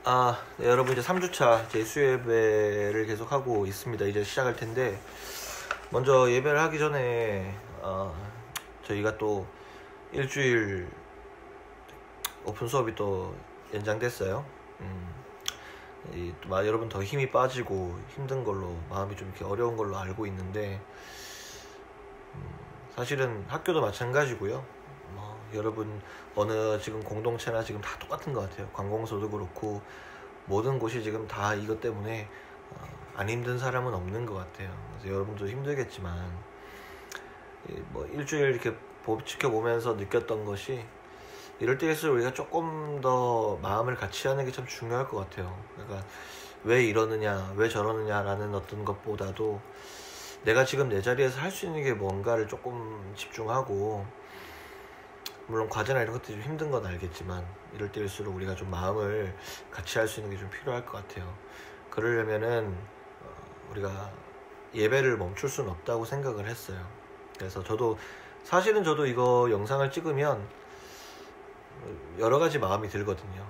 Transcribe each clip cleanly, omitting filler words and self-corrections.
네, 여러분 이제 3주차 제 수예배를 계속 하고 있습니다. 이제 시작할 텐데 먼저 예배를 하기 전에 저희가 또 일주일 오픈 수업이 또 연장됐어요. 여러분 더 힘이 빠지고 힘든 걸로 마음이 좀 이렇게 어려운 걸로 알고 있는데 사실은 학교도 마찬가지고요. 여러분 어느 지금 공동체나 지금 다 똑같은 것 같아요. 관공서도 그렇고 모든 곳이 지금 다 이것 때문에 안 힘든 사람은 없는 것 같아요. 그래서 여러분도 힘들겠지만 일주일 이렇게 지켜보면서 느꼈던 것이 이럴 때일수록 우리가 조금 더 마음을 같이 하는 게 참 중요할 것 같아요. 그러니까 왜 이러느냐 왜 저러느냐라는 어떤 것보다도 내가 지금 내 자리에서 할 수 있는 게 뭔가를 조금 집중하고, 물론 과제나 이런 것들이 좀 힘든 건 알겠지만 이럴 때일수록 우리가 좀 마음을 같이 할 수 있는 게 좀 필요할 것 같아요. 그러려면은 우리가 예배를 멈출 수는 없다고 생각을 했어요. 그래서 사실은 저도 이거 영상을 찍으면 여러 가지 마음이 들거든요.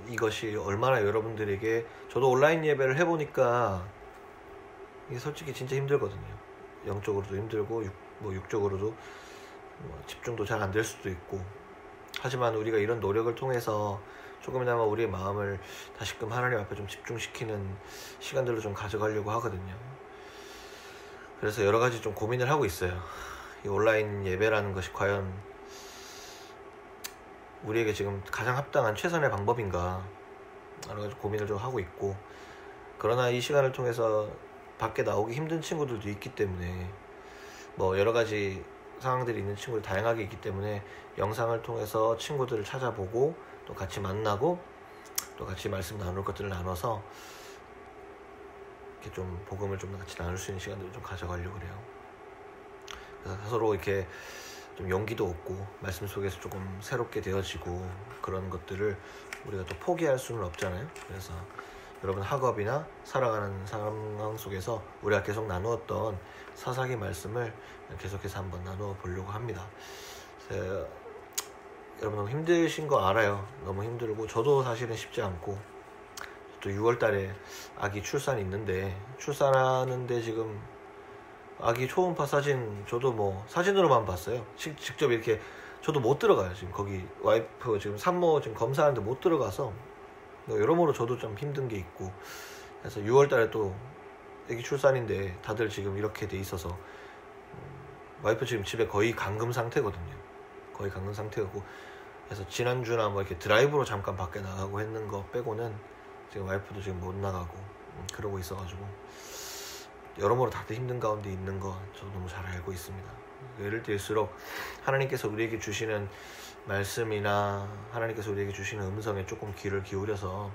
이것이 얼마나 여러분들에게, 저도 온라인 예배를 해보니까 이게 솔직히 진짜 힘들거든요. 영적으로도 힘들고 육적으로도 집중도 잘 안 될 수도 있고, 하지만 우리가 이런 노력을 통해서 조금이나마 우리의 마음을 다시금 하나님 앞에 좀 집중시키는 시간들로 좀 가져가려고 하거든요. 그래서 여러 가지 좀 고민을 하고 있어요. 이 온라인 예배라는 것이 과연 우리에게 지금 가장 합당한 최선의 방법인가, 여러 가지 고민을 좀 하고 있고, 그러나 이 시간을 통해서 밖에 나오기 힘든 친구들도 있기 때문에 여러 가지 상황들이 있는 친구들 다양하게 있기 때문에 영상을 통해서 친구들을 찾아보고 또 같이 만나고 또 같이 말씀 나눌 것들을 나눠서 이렇게 좀 복음을 좀 같이 나눌 수 있는 시간들을 좀 가져가려고 그래요. 그래서 서로 이렇게 좀 용기도 얻고 말씀 속에서 조금 새롭게 되어지고, 그런 것들을 우리가 또 포기할 수는 없잖아요. 그래서 여러분 학업이나 살아가는 상황 속에서 우리가 계속 나누었던 사사기 말씀을 계속해서 한번 나누어 보려고 합니다. 여러분 너무 힘드신 거 알아요. 너무 힘들고 저도 사실은 쉽지 않고, 또 6월 달에 아기 출산이 있는데, 출산하는데 지금 아기 초음파 사진 저도 사진으로만 봤어요. 직접 이렇게 저도 못 들어가요. 지금 거기 와이프 지금 산모 지금 검사하는데 못 들어가서 여러모로 저도 좀 힘든 게 있고, 그래서 6월 달에 또 아기 출산인데 다들 지금 이렇게 돼 있어서 와이프 지금 집에 거의 감금 상태거든요. 거의 감금 상태고, 그래서 지난주나 이렇게 드라이브로 잠깐 밖에 나가고 했는 거 빼고는 지금 와이프도 지금 못 나가고 그러고 있어가지고 여러모로 다들 힘든 가운데 있는 거 저도 너무 잘 알고 있습니다. 예를 들수록 하나님께서 우리에게 주시는 말씀이나 하나님께서 우리에게 주시는 음성에 조금 귀를 기울여서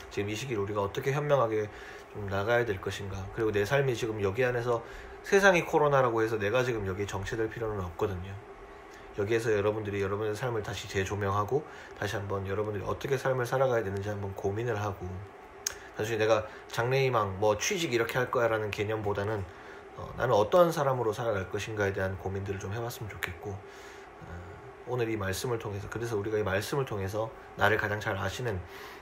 지금 이 시기를 우리가 어떻게 현명하게 좀 나가야 될 것인가, 그리고 내 삶이 지금 여기 안에서 세상이 코로나라고 해서 내가 지금 여기 정체될 필요는 없거든요. 여기에서 여러분들이 여러분의 삶을 다시 재조명하고 다시 한번 여러분들이 어떻게 삶을 살아가야 되는지 한번 고민을 하고, 단순히 내가 장래희망 취직 이렇게 할 거야 라는 개념보다는 나는 어떤 사람으로 살아갈 것인가에 대한 고민들을 좀 해봤으면 좋겠고, 오늘 이 말씀을 통해서, 그래서 우리가 이 말씀을 통해서 나를 가장 잘 아시는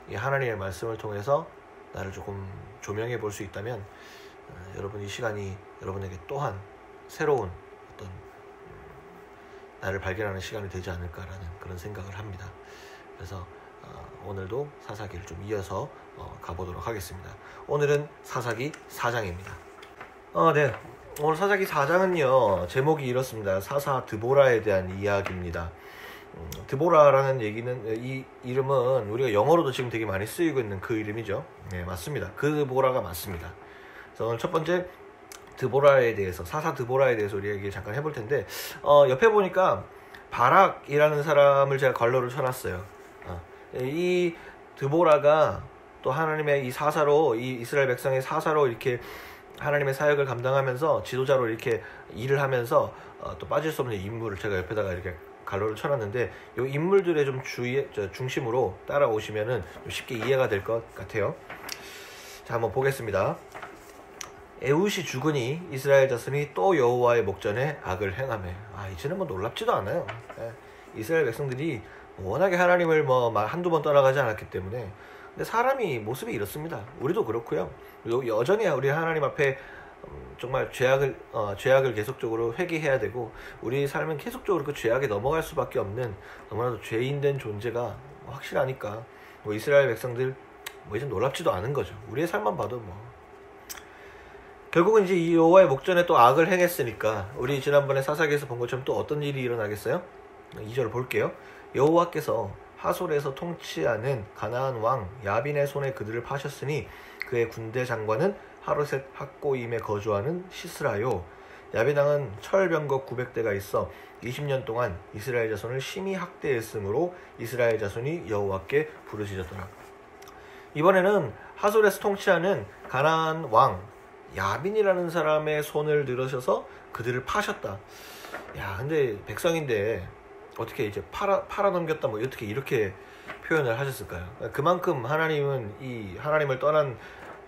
이 하나님의 말씀을 통해서 나를 조금 조명해 볼 수 있다면 여러분 이 시간이 여러분에게 또한 새로운 어떤 나를 발견하는 시간이 되지 않을까라는 그런 생각을 합니다. 그래서 오늘도 사사기를 좀 이어서 가보도록 하겠습니다. 오늘은 사사기 4장입니다. 네. 오늘 사사기 4장은요, 제목이 이렇습니다. 사사 드보라에 대한 이야기입니다. 드보라라는 얘기는, 이 이름은 우리가 영어로도 지금 되게 많이 쓰이고 있는 그 이름이죠. 네, 맞습니다. 그 드보라가 맞습니다. 그래서 오늘 첫 번째 드보라에 대해서, 사사 드보라에 대해서 우리 얘기 잠깐 해볼 텐데, 옆에 보니까 바락이라는 사람을 제가 관로를 쳐놨어요. 이 드보라가 또 하나님의 이 사사로, 이 이스라엘 백성의 사사로 이렇게 하나님의 사역을 감당하면서 지도자로 이렇게 일을 하면서 또 빠질 수 없는 인물을 제가 옆에다가 이렇게 관로를 쳐놨는데, 이 인물들의 좀 중심으로 따라오시면은 좀 쉽게 이해가 될 것 같아요. 자, 한번 보겠습니다. 에훗이 죽으니 이스라엘 자손이 또 여호와의 목전에 악을 행하매. 이제는 놀랍지도 않아요. 이스라엘 백성들이 워낙에 하나님을 한두 번 떠나가지 않았기 때문에 근데 사람이 모습이 이렇습니다. 우리도 그렇고요. 여전히 우리 하나님 앞에 정말 죄악을 계속적으로 회개해야 되고, 우리 삶은 계속적으로 그 죄악에 넘어갈 수밖에 없는 너무나도 죄인된 존재가 확실하니까 뭐 이스라엘 백성들 뭐 이제 놀랍지도 않은 거죠. 우리의 삶만 봐도 뭐 결국은 이제 이 여호와의 목전에 또 악을 행했으니까 우리 지난번에 사사기에서 본 것처럼 또 어떤 일이 일어나겠어요? 2절을 볼게요. 여호와께서 하솔에서 통치하는 가나안 왕 야빈의 손에 그들을 파셨으니 그의 군대 장관은 하루셋 학고임에 거주하는 시스라요. 야빈 왕은 철병거 900대가 있어 20년 동안 이스라엘 자손을 심히 학대했으므로 이스라엘 자손이 여호와께 부르짖었더라. 이번에는 하솔에서 통치하는 가나안 왕 야빈이라는 사람의 손을 들으셔서 그들을 파셨다. 야, 근데 백성인데 어떻게 이제 팔아넘겼다 뭐 어떻게 이렇게 표현을 하셨을까요? 그만큼 하나님은 이 하나님을 떠난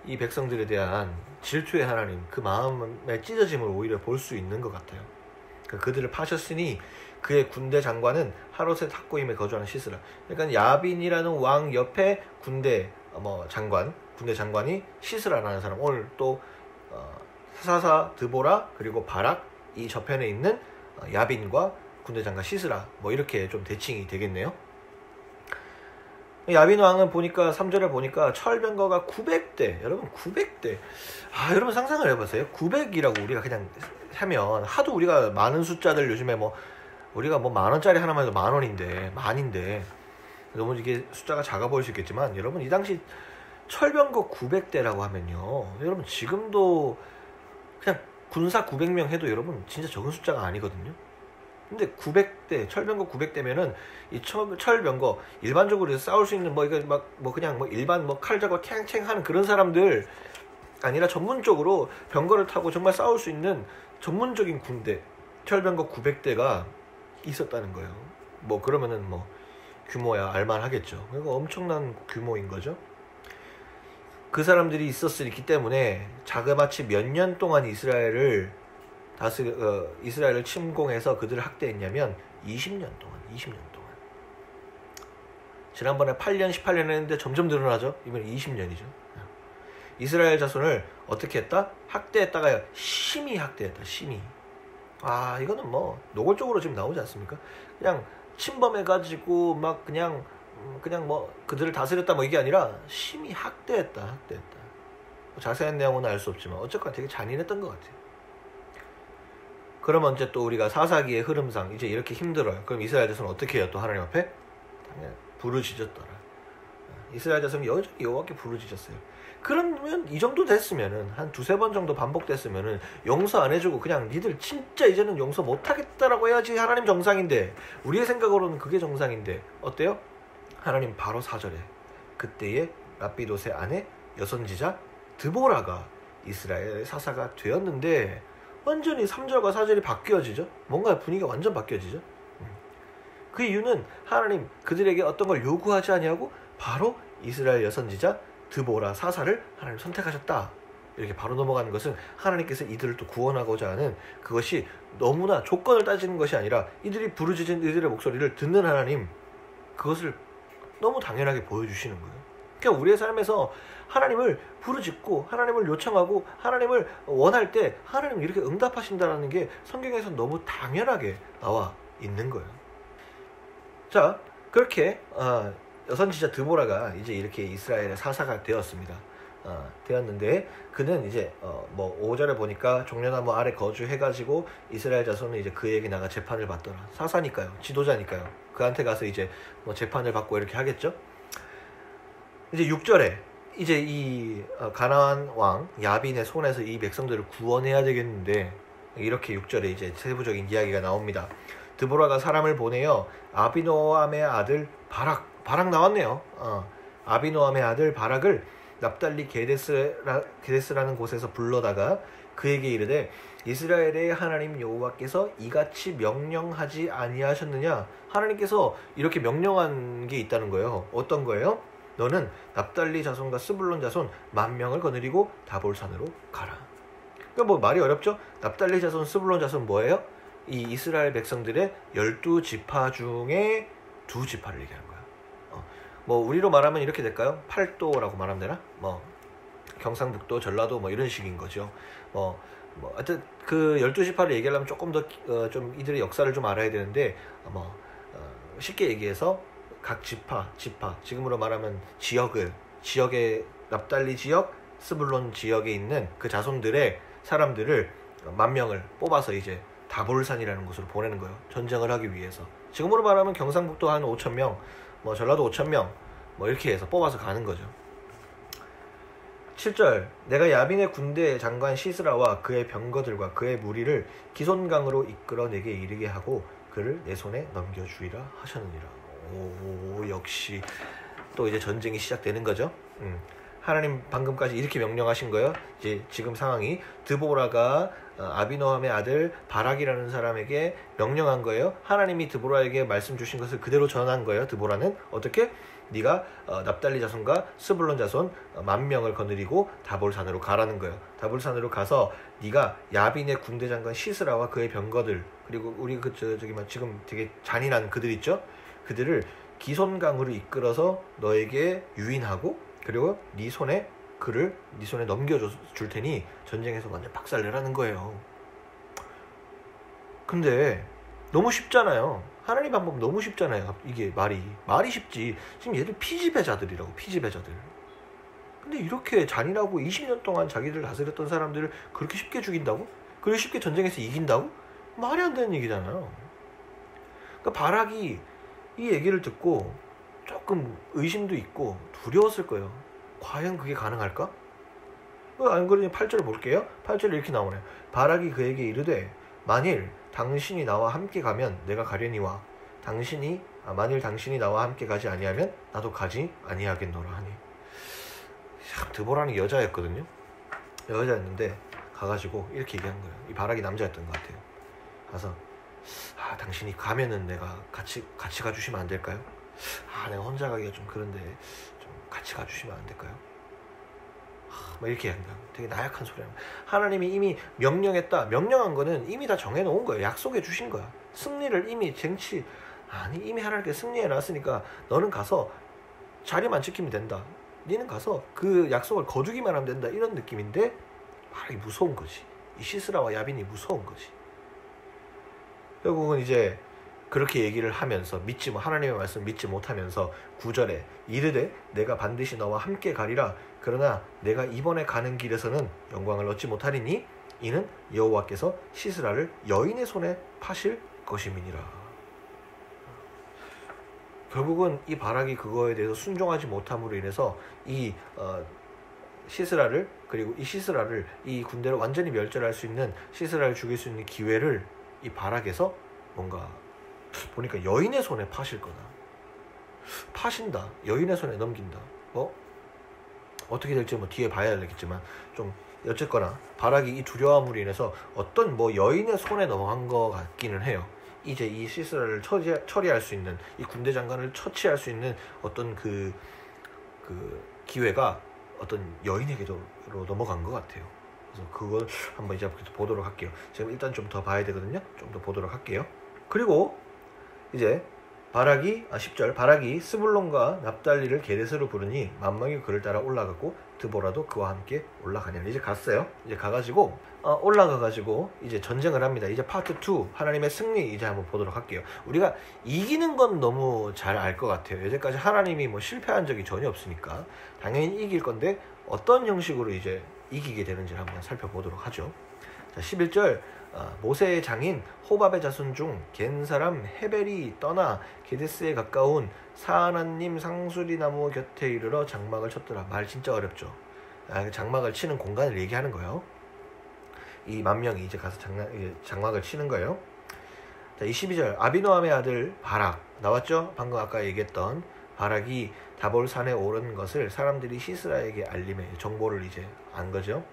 이 백성들에 대한 질투의 하나님, 그 마음의 찢어짐을 오히려 볼 수 있는 것 같아요. 그들을 파셨으니 그의 군대 장관은 하루셋 학고임에 거주하는 시스라. 그러니까 야빈이라는 왕 옆에 군대 장관이 시스라라는 사람. 오늘 또 사사 드보라 그리고 바락 이 저편에 있는 야빈과 군대 장관 시스라 뭐 이렇게 좀 대칭이 되겠네요. 야빈 왕은 보니까 3절에 보니까 철병거가 900대. 여러분 900대. 여러분 상상을 해보세요. 900이라고 우리가 그냥 하면 하도 우리가 많은 숫자들 요즘에 뭐 우리가 뭐 만원짜리 하나만 해도 만인데 너무 이게 숫자가 작아 보일 수 있겠지만 여러분 이 당시 철병거 900대라고 하면요. 여러분 지금도 그냥 군사 900명 해도 여러분 진짜 적은 숫자가 아니거든요. 근데 900대, 철병거 900대면은 이 철병거 일반적으로 싸울 수 있는 뭐 이거 뭐 그냥 뭐 일반 뭐 칼 잡고 탱탱 하는 그런 사람들 아니라 전문적으로 병거를 타고 정말 싸울 수 있는 전문적인 군대 철병거 900대가 있었다는 거예요. 뭐 그러면은 뭐 규모야 알만하겠죠. 그리고 엄청난 규모인 거죠. 그 사람들이 있기 때문에 자그마치 몇 년 동안 이스라엘을 침공해서 그들을 학대했냐면 20년 동안. 지난번에 8년, 18년 했는데 점점 늘어나죠. 이번에 20년이죠. 이스라엘 자손을 어떻게 했다? 학대했다가 심히 학대했다. 심히. 이거는 뭐 노골적으로 지금 나오지 않습니까? 그냥 침범해가지고 막 그냥 뭐 그들을 다스렸다 뭐 이게 아니라 심히 학대했다. 뭐 자세한 내용은 알 수 없지만 어쨌거나 되게 잔인했던 것 같아요. 그러면 이제 또 우리가 사사기의 흐름상 이제 이렇게 힘들어요. 그럼 이스라엘 자손은 어떻게 해요? 또 하나님 앞에 부르짖었더라. 이스라엘 자손이 여전히 여호와께 부르짖었어요. 그러면 이 정도 됐으면은 한 두세 번 정도 반복됐으면은 용서 안 해주고 그냥 니들 진짜 이제는 용서 못하겠다라고 해야지 하나님 정상인데, 우리의 생각으로는 그게 정상인데 어때요? 하나님 바로 4절에 그때에 라피도스의 아내 여선지자 드보라가 이스라엘의 사사가 되었는데 완전히 3절과 4절이 바뀌어지죠. 뭔가 분위기가 완전 바뀌어지죠. 그 이유는 하나님 그들에게 어떤 걸 요구하지 아니하고 바로 이스라엘 여선지자 드보라 사사를 하나님 선택하셨다. 이렇게 바로 넘어가는 것은 하나님께서 이들을 또 구원하고자 하는, 그것이 너무나 조건을 따지는 것이 아니라 이들이 부르짖은 이들의 목소리를 듣는 하나님, 그것을 너무 당연하게 보여주시는 거예요. 그러니까 우리의 삶에서 하나님을 부르짖고 하나님을 요청하고 하나님을 원할 때 하나님 이렇게 응답하신다는 게 성경에서 너무 당연하게 나와 있는 거예요. 자, 그렇게 여선지자 드보라가 이제 이렇게 이스라엘의 사사가 되었습니다. 되었는데 그는 이제 뭐 5절에 보니까 종려나무 아래 거주해가지고 이스라엘 자손은 이제 그에게 나가 재판을 받더라. 사사니까요, 지도자니까요. 그한테 가서 이제 뭐 재판을 받고 이렇게 하겠죠. 이제 6절에 이제 이 가나안 왕 야빈의 손에서 이 백성들을 구원해야 되겠는데 이렇게 6절에 이제 세부적인 이야기가 나옵니다. 드보라가 사람을 보내어 아비노암의 아들 바락 나왔네요. 아비노암의 아들 바락을 납달리 게데스라는 곳에서 불러다가 그에게 이르되 이스라엘의 하나님 여호와께서 이같이 명령하지 아니하셨느냐. 하나님께서 이렇게 명령한 게 있다는 거예요. 어떤 거예요? 너는 납달리 자손과 스불론 자손 10,000명을 거느리고 다볼산으로 가라. 그러니까 뭐 말이 어렵죠? 납달리 자손, 스불론 자손 뭐예요? 이 이스라엘 백성들의 12지파 중에 2지파를 얘기하는 거야. 뭐 우리로 말하면 이렇게 될까요? 팔도라고 말하면 되나? 뭐 경상북도, 전라도 뭐 이런 식인 거죠. 하여튼 그 12지파를 얘기하려면 조금 더 좀 이들의 역사를 좀 알아야 되는데 쉽게 얘기해서 각 지파 지금으로 말하면 지역의 납달리 지역, 스불론 지역에 있는 그 자손들의 사람들을 10,000명을 뽑아서 이제 다볼산이라는 곳으로 보내는 거예요. 전쟁을 하기 위해서. 지금으로 말하면 경상북도 한 5,000명, 뭐 전라도 5,000명 뭐 이렇게 해서 뽑아서 가는 거죠. 7절 내가 야빈의 군대 장관 시스라와 그의 병거들과 그의 무리를 기손강으로 이끌어 내게 이르게 하고 그를 내 손에 넘겨주리라 하셨느니라. 오, 역시 또 이제 전쟁이 시작되는 거죠. 하나님 방금까지 이렇게 명령하신 거예요. 이제 지금 상황이 드보라가 아비노함의 아들 바락이라는 사람에게 명령한 거예요. 하나님이 드보라에게 말씀 주신 것을 그대로 전한 거예요. 드보라는 어떻게? 네가 납달리 자손과 스불론 자손 10,000명을 거느리고 다볼산으로 가라는 거예요. 다볼산으로 가서 네가 야빈의 군대 장관 시스라와 그의 병거들, 그리고 우리 지금 되게 잔인한 그들 있죠? 그들을 기손강으로 이끌어서 너에게 유인하고, 그리고 네 손에 넘겨줄 테니 전쟁에서 완전 박살내라는 거예요. 근데 너무 쉽잖아요. 하나님 방법 너무 쉽잖아요. 이게 말이 쉽지. 지금 얘들 피지배자들이라고, 피지배자들. 근데 이렇게 잔인하고 20년 동안 자기들 다스렸던 사람들을 그렇게 쉽게 죽인다고? 그리고 쉽게 전쟁에서 이긴다고? 말이 안 되는 얘기잖아요. 그러니까 바락이 이 얘기를 듣고 조금 의심도 있고 두려웠을 거예요. 과연 그게 가능할까? 안 그러니 8절을 볼게요. 8절에 이렇게 나오네요. 바락이 그에게 이르되 만일 당신이 나와 함께 가면 내가 가려니와 만일 당신이 나와 함께 가지 아니하면 나도 가지 아니하겠노라 하니. 드보라는 여자였거든요. 여자였는데 가가지고 이렇게 얘기한 거예요. 이 바락이 남자였던 것 같아요. 가서 당신이 가면은 내가 같이 가주시면 안 될까요? 내가 혼자 가기가 좀 그런데 좀 같이 가주시면 안 될까요? 막 이렇게 한다. 되게 나약한 소리야. 하나님이 이미 명령한 거는 이미 다 정해놓은 거예요. 약속해 주신 거야. 승리를 이미 이미 하나님께 승리해 놨으니까 너는 가서 자리만 지키면 된다. 너는 가서 그 약속을 거두기만 하면 된다. 이런 느낌인데 바락이 무서운 거지. 이 시스라와 야빈이 무서운 거지. 결국은 이제 그렇게 얘기를 하면서 하나님의 말씀 믿지 못하면서 9절에 이르되 내가 반드시 너와 함께 가리라. 그러나 내가 이번에 가는 길에서는 영광을 얻지 못하리니 이는 여호와께서 시스라를 여인의 손에 파실 것임이니라. 결국은 이 바락이 그거에 대해서 순종하지 못함으로 인해서 이 시스라를, 그리고 이 시스라를, 이 군대를 완전히 멸절할 수 있는 시스라를 죽일 수 있는 기회를 이 바락에서 뭔가 보니까 여인의 손에 파실 거다. 파신다. 여인의 손에 넘긴다. 어떻게 될지 뒤에 봐야 되겠지만 좀 어쨌거나 바락이 이 두려움으로 인해서 어떤 여인의 손에 넘어간 것 같기는 해요. 이제 이 시스라를 처리할 수 있는, 이 군대 장관을 처치할 수 있는 어떤 그 기회가 어떤 여인에게로 넘어간 것 같아요. 그래서 그걸 한번 이제 보도록 할게요. 지금 일단 좀 더 봐야 되거든요. 좀 더 보도록 할게요. 그리고 이제 10절 바락이 스불론과 납달리를 게데스로 부르니 10,000명이 그를 따라 올라갔고 드보라도 그와 함께 올라가냐. 이제 갔어요. 이제 가가지고 올라가가지고 이제 전쟁을 합니다. 이제 파트 2 하나님의 승리 이제 한번 보도록 할게요. 우리가 이기는 건 너무 잘 알 것 같아요. 여태까지 하나님이 실패한 적이 전혀 없으니까 당연히 이길 건데 어떤 형식으로 이제 이기게 되는지를 한번 살펴보도록 하죠. 자, 11절 모세의 장인 호밥의 자손 중 겐 사람 헤벨이 떠나 게데스에 가까운 사하나님 상수리 나무 곁에 이르러 장막을 쳤더라. 말 진짜 어렵죠. 장막을 치는 공간을 얘기하는 거예요. 이 10,000명이 이제 가서 장막을 치는 거예요. 자, 22절 아비노함의 아들 바락 나왔죠? 방금 아까 얘기했던 바락이 다볼산에 오른 것을 사람들이 시스라에게 알림해 정보를 이제 안 거죠.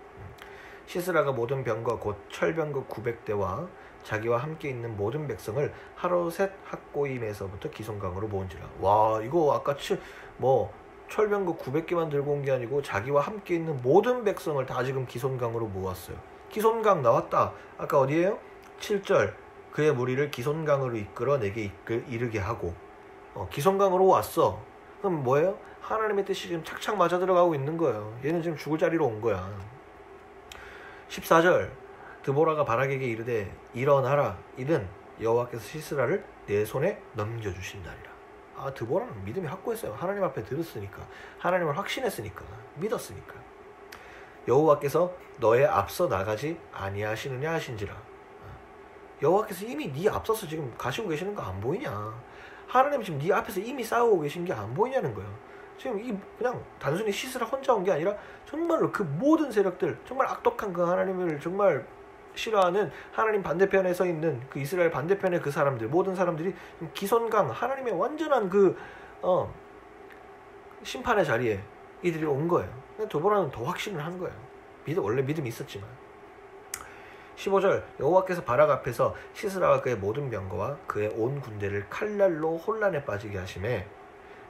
시스라가 모든 병거 곧 철병거 900대와 자기와 함께 있는 모든 백성을 하로셋 학고임에서부터 기손강으로 모은지라. 와, 이거 아까 철병거 900개만 들고 온 게 아니고 자기와 함께 있는 모든 백성을 다 지금 기손강으로 모았어요. 기손강 나왔다. 아까 어디에요? 7절 그의 무리를 기손강으로 이끌어 내게 이르게 하고 기손강으로 왔어. 그럼 뭐예요? 하나님의 뜻이 지금 착착 맞아 들어가고 있는 거예요. 얘는 지금 죽을 자리로 온 거야. 14절 드보라가 바락에게 이르되 일어나라. 이는 여호와께서 시스라를 내 손에 넘겨주신다리라. 아, 드보라는 믿음이 확고했어요. 하나님 앞에 들었으니까, 하나님을 확신했으니까, 믿었으니까. 여호와께서 너의 앞서 나가지 아니하시느냐 하신지라. 여호와께서 이미 네 앞서서 지금 가시고 계시는 거 안 보이냐? 하나님 지금 네 앞에서 이미 싸우고 계신 게 안 보이냐는 거예요. 지금 이 그냥 단순히 시스라 혼자 온 게 아니라 정말로 그 모든 세력들, 정말 악독한 그 하나님을 정말 싫어하는 하나님 반대편에 서 있는 그 이스라엘 반대편의 그 사람들, 모든 사람들이 기선강 하나님의 완전한 그 심판의 자리에 이들이 온 거예요. 드보라는 더 확신을 한 거예요. 원래 믿음이 있었지만. 15절 여호와께서 바락 앞에서 시스라와 그의 모든 병거와 그의 온 군대를 칼날로 혼란에 빠지게 하심에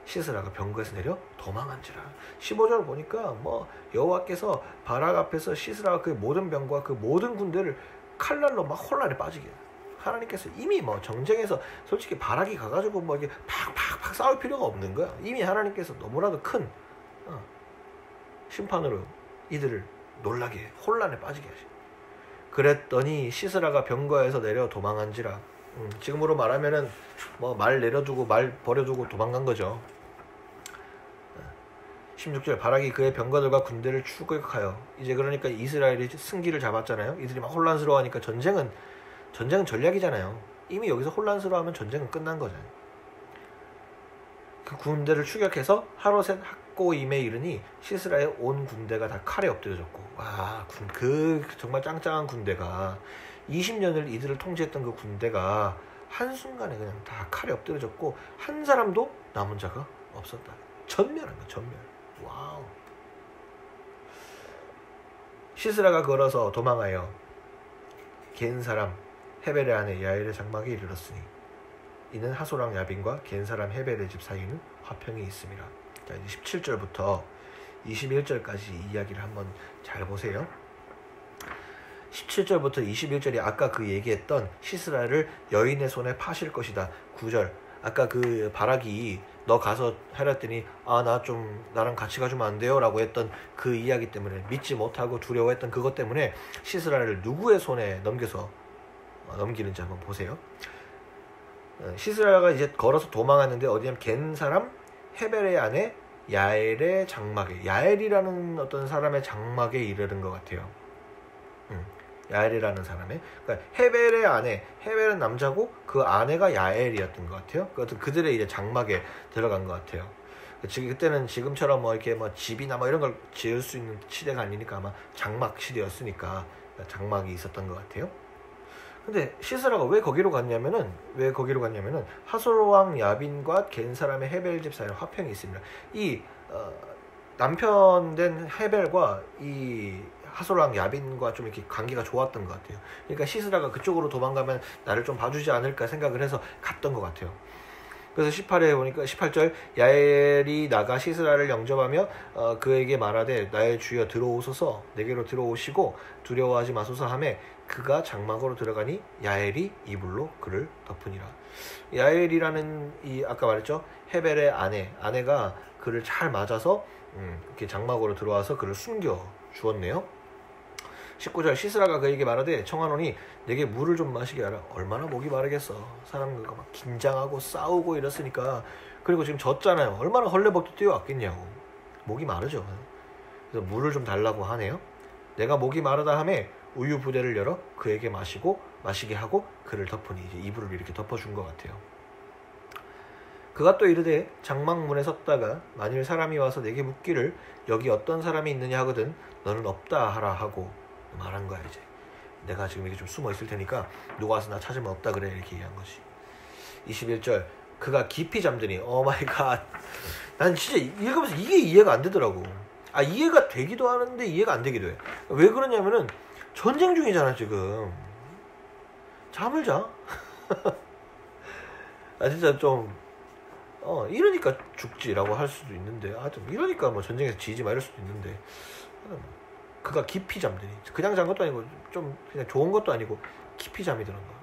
시스라가 병거에서 내려 도망한지라. 15절 보니까 뭐 여호와께서 바락 앞에서 시스라와 그의 모든 병거와 그 모든 군대를 칼날로 막 혼란에 빠지게. 하나님께서 이미 뭐 정쟁에서 솔직히 바락이 가가지고 뭐 이게 팍팍팍 싸울 필요가 없는 거야. 이미 하나님께서 너무나도 큰 심판으로 이들을 놀라게 혼란에 빠지게 하시. 그랬더니 시스라가 병거에서 내려 도망한지라. 지금으로 말하면은 뭐 말 내려두고 말 버려두고 도망간 거죠. 16절 바락이 그의 병거들과 군대를 추격하여. 이제 그러니까 이스라엘이 승기를 잡았잖아요. 이들이 막 혼란스러워하니까 전쟁은 전략이잖아요. 이미 여기서 혼란스러워하면 전쟁은 끝난 거잖아요. 그 군대를 추격해서 하로셋 학고임에 이르니 시스라의 온 군대가 다 칼에 엎드려졌고. 와, 그 정말 짱짱한 군대가 20년을 이들을 통치했던 그 군대가 한순간에 그냥 다 칼에 엎드려졌고 한 사람도 남은 자가 없었다. 전멸한 거야, 전멸. 와우. 시스라가 걸어서 도망하여 겐 사람 헤벨의 아내 야엘의 장막에 이르렀으니 이는 하소랑 야빈과 겐 사람 헤벨의 집 사이에는 화평이 있음이라. 자, 이제 17절부터 21절까지 이야기를 한번 잘 보세요. 17절부터 21절이 아까 그 얘기했던 시스라를 여인의 손에 파실 것이다. 9절 아까 그 바락이 너 가서 하랬더니 나랑 같이 가주면 안 돼요? 라고 했던 그 이야기 때문에 믿지 못하고 두려워했던 그것 때문에 시스라를 누구의 손에 넘기는지 한번 보세요. 시스라가 이제 걸어서 도망하는데 어디냐면 겐 사람 헤벨의 아내 야엘의 장막에, 야엘이라는 어떤 사람의 장막에 이르는 것 같아요. 야엘이라는 사람의, 그러니까 헤벨의 아내, 헤벨은 남자고 그 아내가 야엘이었던 것 같아요. 그들의 이제 장막에 들어간 것 같아요. 그때는 지금처럼 뭐 이렇게 뭐 집이나 뭐 이런 걸 지을 수 있는 시대가 아니니까 아마 장막 시대였으니까 장막이 있었던 것 같아요. 근데 시스라가 왜 거기로 갔냐면은 하솔왕 야빈과 겐 사람의 헤벨 집 사이에 화평이 있습니다. 이 남편 된 헤벨과 이 하솔왕 야빈과 좀 이렇게 관계가 좋았던 것 같아요. 그러니까 시스라가 그쪽으로 도망가면 나를 좀 봐주지 않을까 생각을 해서 갔던 것 같아요. 그래서 18에 보니까 18절 야엘이 나가 시스라를 영접하며 그에게 말하되 나의 주여 들어오소서 내게로 들어오시고 두려워하지 마소서 하매 그가 장막으로 들어가니 야엘이 이불로 그를 덮으니라. 야엘이라는 이 아까 말했죠 헤벨의 아내가 그를 잘 맞아서 이렇게 장막으로 들어와서 그를 숨겨 주었네요. 19절 시스라가 그에게 말하되 청하노니 내게 물을 좀 마시게 하라. 얼마나 목이 마르겠어. 사람들과 막 긴장하고 싸우고 이랬으니까. 그리고 지금 졌잖아요. 얼마나 헐레벌떡 뛰어왔겠냐고. 목이 마르죠. 그래서 물을 좀 달라고 하네요. 내가 목이 마르다 하매 우유 부대를 열어 그에게 마시게 하고 그를 덮으니 이제 이불을 이렇게 덮어준 것 같아요. 그가 또 이르되 장막문에 섰다가 만일 사람이 와서 내게 묻기를 여기 어떤 사람이 있느냐 하거든 너는 없다 하라 하고 말한 거야. 이제 내가 지금 이렇게 좀 숨어 있을 테니까 누가 와서 나 찾으면 없다 그래 이렇게 얘기한 거지. 21절 그가 깊이 잠드니 오 마이 갓. 난 진짜 읽으면서 이게 이해가 안 되더라고. 이해가 되기도 하는데 이해가 안 되기도 해. 왜 그러냐면은 전쟁 중이잖아 지금. 잠을 자. 진짜 좀 이러니까 죽지라고 할 수도 있는데 좀 이러니까 뭐 전쟁에서 지지 마 이럴 수도 있는데 그가 깊이 잠드니 그냥 잔 것도 아니고 좀 그냥 좋은 것도 아니고 깊이 잠이 드는 거야.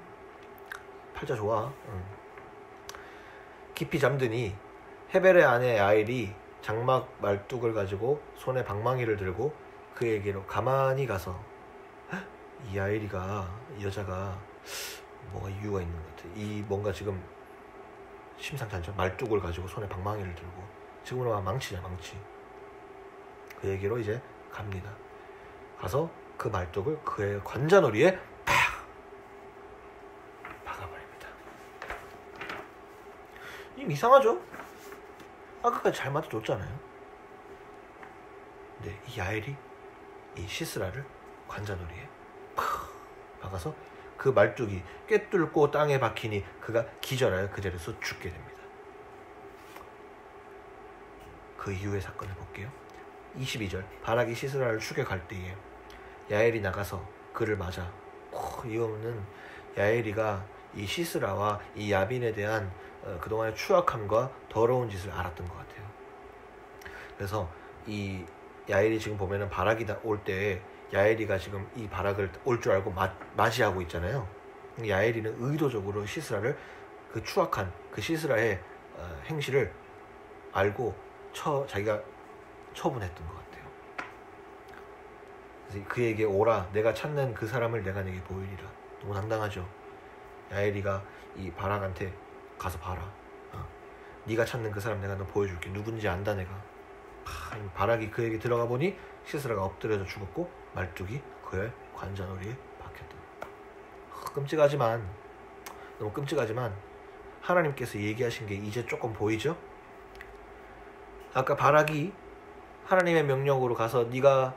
팔자 좋아. 깊이 잠드니 헤벨의 아내 야엘이 장막 말뚝을 가지고 손에 방망이를 들고 그에게로 가만히 가서, 이 야엘이가, 이 여자가 뭐가 이유가 있는 것 같아. 이 뭔가 지금 심상치 않죠. 말뚝을 가지고 손에 방망이를 들고, 지금으로 망치냐, 망치. 그에게로 이제 갑니다. 가서 그 말뚝을 그의 관자놀이에 팍 박아버립니다. 이 이상하죠? 아까까지 잘 맞아줬잖아요. 근데 이 야엘이 이 시스라를 관자놀이에 팍 박아서 그 말뚝이 꿰뚫고 땅에 박히니 그가 기절하여 그 자리에서 죽게 됩니다. 그 이후의 사건을 볼게요. 22절, 바락이 시스라를 추격할 때에 야엘이 나가서 그를 맞아. 이거는 야엘이가 이 시스라와 이 야빈에 대한 그동안의 추악함과 더러운 짓을 알았던 것 같아요. 그래서 이 야엘이 지금 보면은 바락이 올 때 야엘이가 지금 이 바락을 올 줄 알고 맞이하고 있잖아요. 야엘이는 의도적으로 시스라를, 그 추악한 그 시스라의 행실을 알고 자기가 처분했던 것 같아요. 그래서 그에게 오라, 내가 찾는 그 사람을 내가 내게 보이리라. 너무 당당하죠. 야엘이가 이 바락한테 가서 봐라. 네가 찾는 그 사람 내가 너 보여줄게. 누군지 안다 내가. 바락이 그에게 들어가 보니 시스라가 엎드려져 죽었고 말뚝이 그의 관자놀이에 박혔다. 끔찍하지만, 너무 끔찍하지만 하나님께서 얘기하신 게 이제 조금 보이죠? 아까 바락이 하나님의 명령으로 가서 네가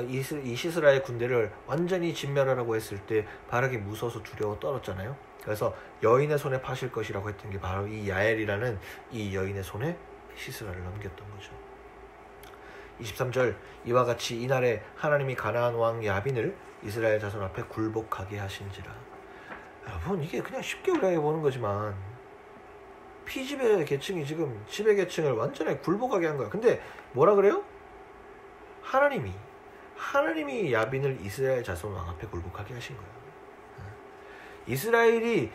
이 시스라의 군대를 완전히 진멸하라고 했을 때 바락이 무서워서 두려워 떨었잖아요. 그래서 여인의 손에 파실 것이라고 했던 게 바로 이 야엘이라는 이 여인의 손에 시스라를 넘겼던 거죠. 23절, 이와 같이 이날에 하나님이 가나안 왕 야빈을 이스라엘 자손 앞에 굴복하게 하신지라. 여러분, 이게 그냥 쉽게 우리가 보는 거지만 피지배 계층이 지금 지배 계층을 완전히 굴복하게 한 거야. 근데 뭐라 그래요? 하나님이 야빈을 이스라엘 자손 왕 앞에 굴복하게 하신 거예요. 이스라엘이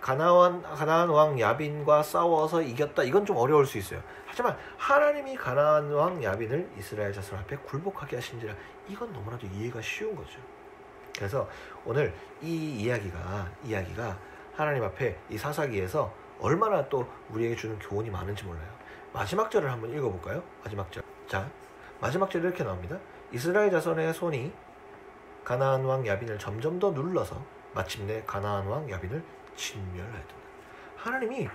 가나안 왕 야빈과 싸워서 이겼다. 이건 좀 어려울 수 있어요. 하지만 하나님이 가나안 왕 야빈을 이스라엘 자손 앞에 굴복하게 하신지라. 이건 너무나도 이해가 쉬운 거죠. 그래서 오늘 이 이야기가 하나님 앞에 이 사사기에서 얼마나 또 우리에게 주는 교훈이 많은지 몰라요. 마지막 절을 한번 읽어볼까요? 마지막 절. 자, 마지막 절이 이렇게 나옵니다. 이스라엘 자손의 손이 가나안 왕 야빈을 점점 더 눌러서 마침내 가나안 왕 야빈을 진멸하였다. 하나님이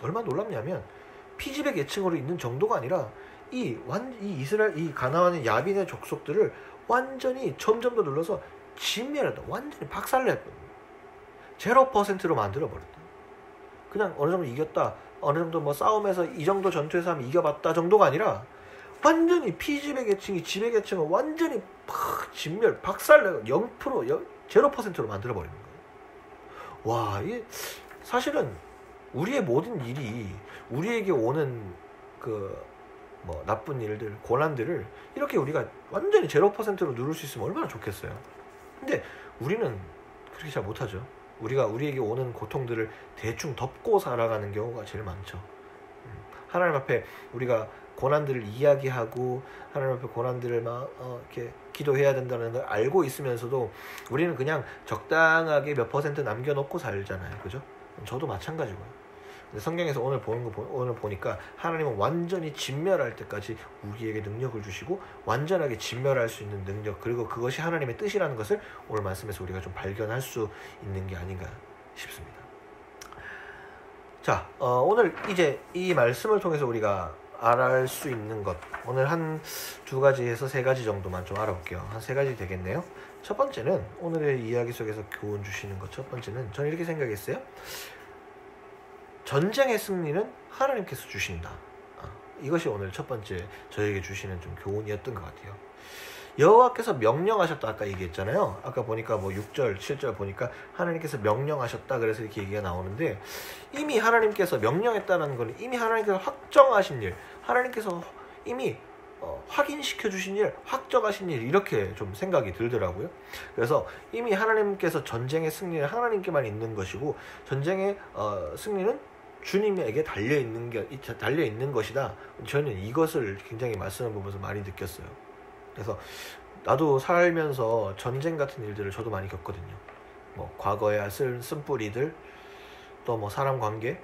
얼마나 놀랍냐면 피지배 계층으로 있는 정도가 아니라 이 가나안의 야빈의 족속들을 완전히 점점 더 눌러서 진멸했다. 완전히 박살냈다. 0%로 만들어버렸다. 그냥 어느 정도 이겼다, 어느 정도 뭐 싸움에서 이 정도 전투에서 하면 이겨봤다 정도가 아니라 완전히 피지배 계층이 지배 계층을 완전히 진멸, 박살내고 0%로 만들어버리는 거예요. 와, 이게 사실은 우리의 모든 일이 우리에게 오는 나쁜 일들, 고난들을 이렇게 우리가 완전히 0%로 누를 수 있으면 얼마나 좋겠어요. 근데 우리는 그렇게 잘 못하죠. 우리가 우리에게 오는 고통들을 대충 덮고 살아가는 경우가 제일 많죠. 하나님 앞에 우리가 고난들을 이야기하고 하나님 앞에 고난들을 이렇게 기도해야 된다는 걸 알고 있으면서도 우리는 그냥 적당하게 몇 % 남겨놓고 살잖아요. 그죠? 저도 마찬가지고요. 근데 성경에서 오늘 보니까 하나님은 완전히 진멸할 때까지 우리에게 능력을 주시고 완전하게 진멸할 수 있는 능력, 그리고 그것이 하나님의 뜻이라는 것을 오늘 말씀에서 우리가 좀 발견할 수 있는 게 아닌가 싶습니다. 자, 오늘 이제 이 말씀을 통해서 우리가 알아갈 수 있는 것, 오늘 한 2가지에서 3가지 정도만 좀 알아볼게요. 한 3가지 되겠네요. 첫 번째는 오늘의 이야기 속에서 교훈 주시는 것, 첫 번째는 저는 이렇게 생각했어요. 전쟁의 승리는 하나님께서 주신다. 이것이 오늘 첫 번째 저에게 주시는 좀 교훈이었던 것 같아요. 여호와께서 명령하셨다 아까 얘기했잖아요. 아까 보니까 6절, 7절 보니까 하나님께서 명령하셨다 그래서 이렇게 얘기가 나오는데, 이미 하나님께서 명령했다는 건 이미 하나님께서 확정하신 일, 하나님께서 이미 확인시켜 주신 일, 확정하신 일, 이렇게 좀 생각이 들더라고요. 그래서 이미 하나님께서 전쟁의 승리는 하나님께만 있는 것이고 전쟁의 승리는 주님에게 달려 있는 것이다. 저는 이것을 굉장히 말씀을 보면서 많이 느꼈어요. 그래서 나도 살면서 전쟁 같은 일들을 저도 많이 겪거든요. 뭐 과거에 쓴 쓴뿌리들, 또 뭐 사람 관계,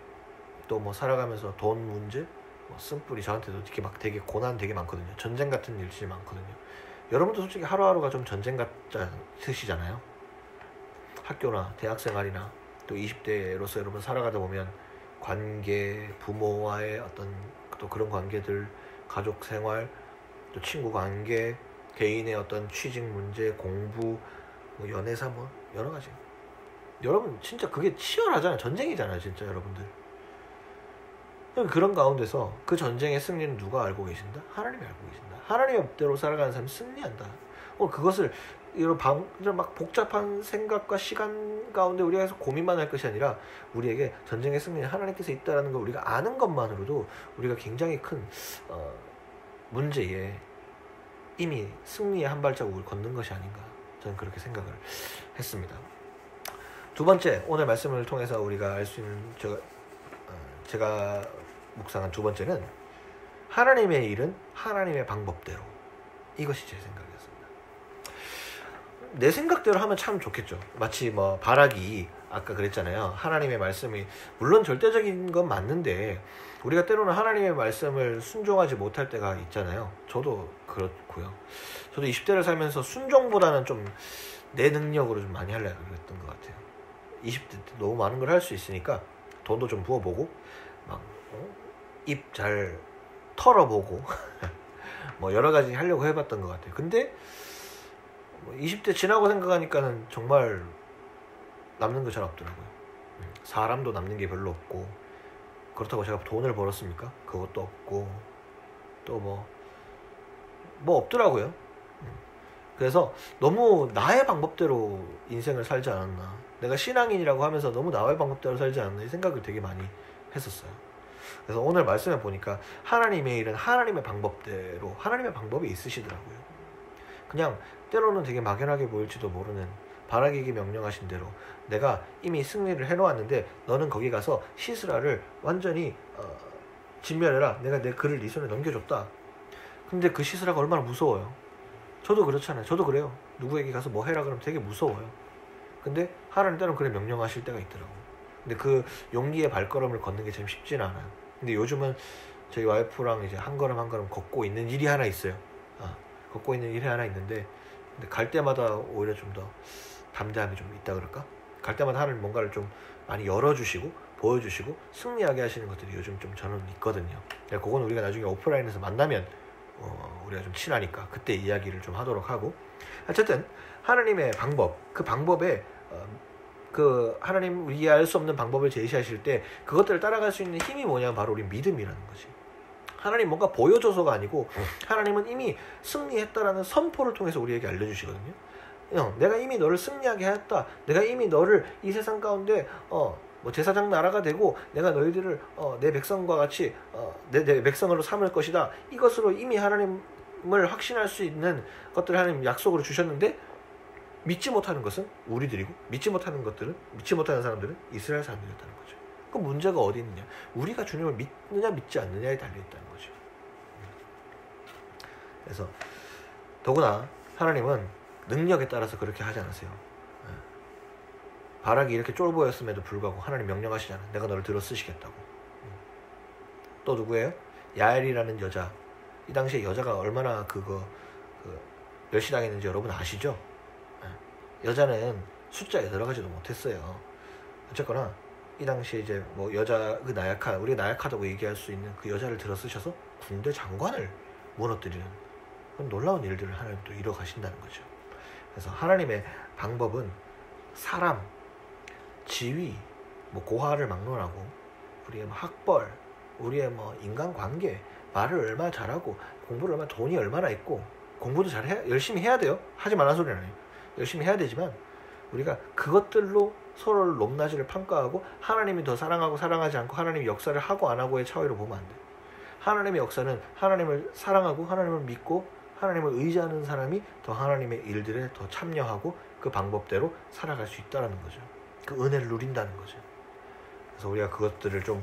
또 뭐 살아가면서 돈 문제, 뭐 쓴뿌리, 저한테도 이렇게 막 되게 고난 되게 많거든요. 전쟁 같은 일들이 많거든요. 여러분도 솔직히 하루하루가 좀 전쟁 같으시잖아요. 학교나 대학생활이나 또 20대로서 여러분 살아가다 보면 관계, 부모와의 어떤 또 그런 관계들, 가족 생활, 또 친구 관계, 개인의 어떤 취직 문제, 공부, 뭐 연애사, 뭐 여러 가지. 여러분 진짜 그게 치열하잖아요. 전쟁이잖아요, 진짜 여러분들. 그런 가운데서 그 전쟁의 승리는 누가 알고 계신다? 하나님이 알고 계신다. 하나님의 법대로 살아가는 사람이 승리한다. 그것을 이런 막 복잡한 생각과 시간 가운데 우리가 계속 고민만 할 것이 아니라 우리에게 전쟁의 승리는 하나님께서 있다는 걸 우리가 아는 것만으로도 우리가 굉장히 큰 문제에 이미 승리의 한 발자국을 걷는 것이 아닌가, 저는 그렇게 생각을 했습니다. 두 번째, 오늘 말씀을 통해서 우리가 알 수 있는 제가 묵상한 두 번째는 하나님의 일은 하나님의 방법대로. 이것이 제 생각이었습니다. 내 생각대로 하면 참 좋겠죠. 마치 뭐 바락이 아까 그랬잖아요. 하나님의 말씀이 물론 절대적인 건 맞는데 우리가 때로는 하나님의 말씀을 순종하지 못할 때가 있잖아요. 저도 그렇고요. 저도 20대를 살면서 순종보다는 좀 내 능력으로 좀 많이 하려고 그랬던 것 같아요. 20대 때 너무 많은 걸 할 수 있으니까 돈도 좀 부어보고 막 입 잘 털어보고 뭐 여러 가지 하려고 해봤던 것 같아요. 근데 20대 지나고 생각하니까는 정말 남는 거 잘 없더라고요. 사람도 남는 게 별로 없고, 그렇다고 제가 돈을 벌었습니까? 그것도 없고, 또 뭐 없더라고요. 그래서 너무 나의 방법대로 인생을 살지 않았나, 내가 신앙인이라고 하면서 너무 나의 방법대로 살지 않았나 이 생각을 되게 많이 했었어요. 그래서 오늘 말씀을 보니까 하나님의 일은 하나님의 방법대로, 하나님의 방법이 있으시더라고요. 그냥 때로는 되게 막연하게 보일지도 모르는, 바라기에게 명령하신 대로 내가 이미 승리를 해놓았는데 너는 거기 가서 시스라를 완전히 진멸해라. 내가 내 글을 네 손에 넘겨줬다. 근데 그 시스라가 얼마나 무서워요. 저도 그렇잖아요. 저도 그래요. 누구에게 가서 뭐 해라 그러면 되게 무서워요. 근데 하나님 때로는 그래 명령하실 때가 있더라고요. 근데 그 용기의 발걸음을 걷는 게 참 쉽지는 않아요. 근데 요즘은 저희 와이프랑 이제 한 걸음 한 걸음 걷고 있는 일이 하나 있어요. 걷고 있는 일이 하나 있는데, 근데 갈 때마다 오히려 좀 더 담대함이 좀 있다 그럴까? 갈 때마다 하나님 뭔가를 좀 많이 열어주시고 보여주시고 승리하게 하시는 것들이 요즘 좀 저는 있거든요. 그건 우리가 나중에 오프라인에서 만나면 우리가 좀 친하니까 그때 이야기를 좀 하도록 하고, 어쨌든 하나님의 방법, 그 방법에 그 하나님 이해할 수 없는 방법을 제시하실 때 그것들을 따라갈 수 있는 힘이 뭐냐면 바로 우리 믿음이라는 거지. 하나님 뭔가 보여줘서가 아니고 하나님은 이미 승리했다라는 선포를 통해서 우리에게 알려주시거든요. 내가 이미 너를 승리하게 하였다. 내가 이미 너를 이 세상 가운데 뭐 제사장 나라가 되고 내가 너희들을 내 백성과 같이 내 백성으로 삼을 것이다. 이것으로 이미 하나님을 확신할 수 있는 것들을 하나님 약속으로 주셨는데, 믿지 못하는 것은 우리들이고 믿지 못하는 사람들은 이스라엘 사람들이었다는 거죠. 그 문제가 어디 있느냐? 우리가 주님을 믿느냐 믿지 않느냐에 달려있다는 거죠. 그래서 더구나 하나님은 능력에 따라서 그렇게 하지 않으세요. 바락이 이렇게 쫄보였음에도 불구하고 하나님 명령하시잖아. 내가 너를 들어 쓰시겠다고. 또 누구예요? 야엘이라는 여자. 이 당시에 여자가 얼마나 멸시당했는지 여러분 아시죠? 여자는 숫자에 들어가지도 못했어요. 어쨌거나 이 당시에 이제 뭐 여자 그 나약한, 우리가 나약하다고 얘기할 수 있는 그 여자를 들어 쓰셔서 군대 장관을 무너뜨리는 그런 놀라운 일들을 하나님 또 이뤄 가신다는 거죠. 그래서 하나님의 방법은 사람, 지위, 뭐 고하를 막론하고 우리의 뭐 학벌, 우리의 뭐 인간관계, 말을 얼마나 잘하고 공부를 얼마나 돈이 얼마나 있고, 공부도 열심히 해야 돼요. 하지 말라는 소리는 아니에요. 열심히 해야 되지만 우리가 그것들로 서로를 높낮이를 평가하고 하나님이 더 사랑하고 사랑하지 않고 하나님의 역사를 하고 안 하고의 차이로 보면 안 돼요. 하나님의 역사는 하나님을 사랑하고 하나님을 믿고 하나님을 의지하는 사람이 더 하나님의 일들에 더 참여하고 그 방법대로 살아갈 수 있다는 거죠. 그 은혜를 누린다는 거죠. 그래서 우리가 그것들을 좀